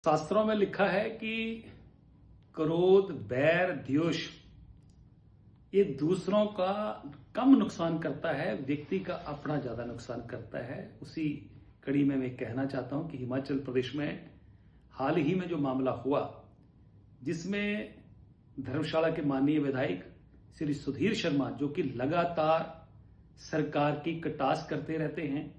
शास्त्रों में लिखा है कि क्रोध, बैर, द्वेष ये दूसरों का कम नुकसान करता है, व्यक्ति का अपना ज्यादा नुकसान करता है। उसी कड़ी में मैं कहना चाहता हूं कि हिमाचल प्रदेश में हाल ही में जो मामला हुआ, जिसमें धर्मशाला के माननीय विधायक श्री सुधीर शर्मा, जो कि लगातार सरकार की कटास करते रहते हैं,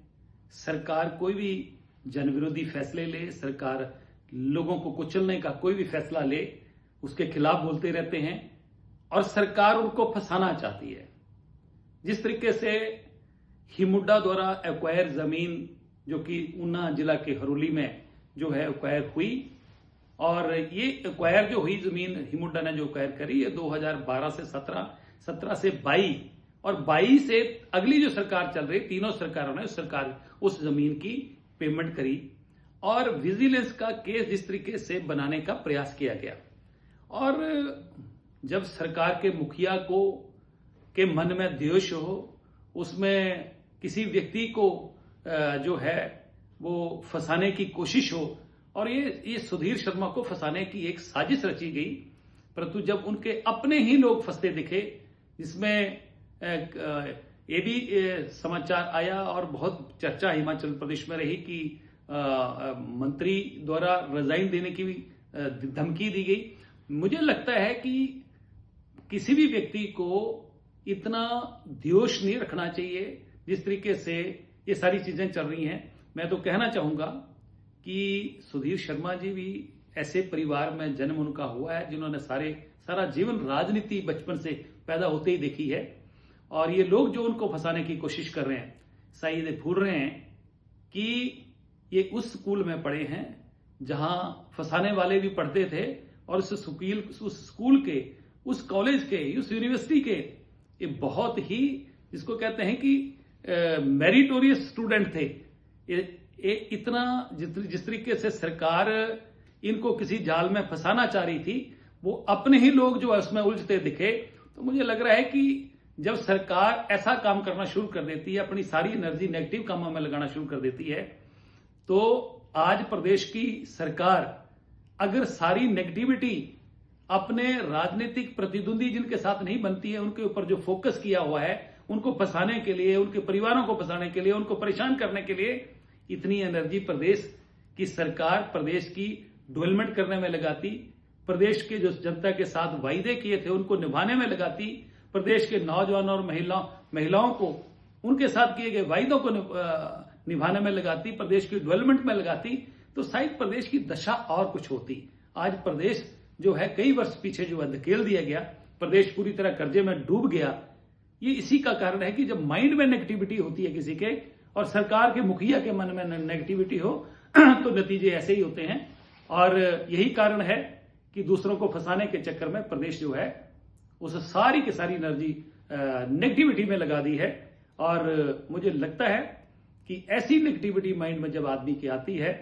सरकार कोई भी जनविरोधी फैसले ले, सरकार लोगों को कुचलने का कोई भी फैसला ले, उसके खिलाफ बोलते रहते हैं और सरकार उनको फंसाना चाहती है। जिस तरीके से हिमुडा द्वारा एक्वायर जमीन, जो कि ऊना जिला के हरोली में जो है एक्वायर हुई, और ये एक्वायर जो हुई जमीन हिमुडा ने जो एक्वायर करी, ये 2012 से 17 से 22 और 22 से अगली जो सरकार चल रही, तीनों सरकारों ने उस जमीन की पेमेंट करी और विजिलेंस का केस जिस तरीके से बनाने का प्रयास किया गया। और जब सरकार के मुखिया के मन में द्वेष हो, उसमें किसी व्यक्ति को जो है वो फंसाने की कोशिश हो, और ये सुधीर शर्मा को फंसाने की एक साजिश रची गई, परंतु जब उनके अपने ही लोग फंसते दिखे, जिसमें ये भी समाचार आया और बहुत चर्चा हिमाचल प्रदेश में रही कि मंत्री द्वारा रिजाइन देने की भी धमकी दी गई। मुझे लगता है कि किसी भी व्यक्ति को इतना द्वेष नहीं रखना चाहिए जिस तरीके से ये सारी चीजें चल रही हैं। मैं तो कहना चाहूंगा कि सुधीर शर्मा जी भी ऐसे परिवार में जन्म उनका हुआ है जिन्होंने सारा जीवन राजनीति बचपन से पैदा होते ही देखी है, और ये लोग जो उनको फंसाने की कोशिश कर रहे हैं, शायद ये भूल रहे हैं कि ये उस स्कूल में पढ़े हैं जहां फंसाने वाले भी पढ़ते थे, और उस स्कूल के, उस कॉलेज के, उस यूनिवर्सिटी के ये बहुत ही, जिसको कहते हैं कि मेरिटोरियस स्टूडेंट थे। ये इतना जिस तरीके से सरकार इनको किसी जाल में फंसाना चाह रही थी, वो अपने ही लोग जो है उसमें उलझते दिखे। तो मुझे लग रहा है कि जब सरकार ऐसा काम करना शुरू कर देती है, अपनी सारी एनर्जी नेगेटिव कामों में लगाना शुरू कर देती है, तो आज प्रदेश की सरकार अगर सारी नेगेटिविटी अपने राजनीतिक प्रतिद्वंदी जिनके साथ नहीं बनती है, उनके ऊपर जो फोकस किया हुआ है, उनको फंसाने के लिए, उनके परिवारों को फंसाने के लिए, उनको परेशान करने के लिए इतनी एनर्जी प्रदेश की सरकार प्रदेश की डेवलपमेंट करने में लगाती, प्रदेश के जो जनता के साथ वायदे किए थे उनको निभाने में लगाती, प्रदेश के नौजवानों और महिलाओं को उनके साथ किए गए वायदों को निभाने में लगाती, प्रदेश की डेवलपमेंट में लगाती, तो शायद प्रदेश की दशा और कुछ होती। आज प्रदेश जो है कई वर्ष पीछे जो है धकेल दिया गया, प्रदेश पूरी तरह कर्जे में डूब गया। ये इसी का कारण है कि जब माइंड में नेगेटिविटी होती है किसी के, और सरकार के मुखिया के मन में नेगेटिविटी हो तो नतीजे ऐसे ही होते हैं। और यही कारण है कि दूसरों को फंसाने के चक्कर में प्रदेश जो है उस सारी की सारी एनर्जी नेगेटिविटी में लगा दी है। और मुझे लगता है कि ऐसी नेगेटिविटी माइंड में जब आदमी की आती है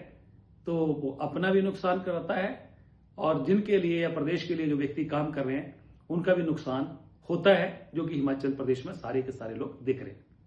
तो वो अपना भी नुकसान कराता है, और जिनके लिए या प्रदेश के लिए जो व्यक्ति काम कर रहे हैं उनका भी नुकसान होता है, जो कि हिमाचल प्रदेश में सारे के सारे लोग देख रहे हैं।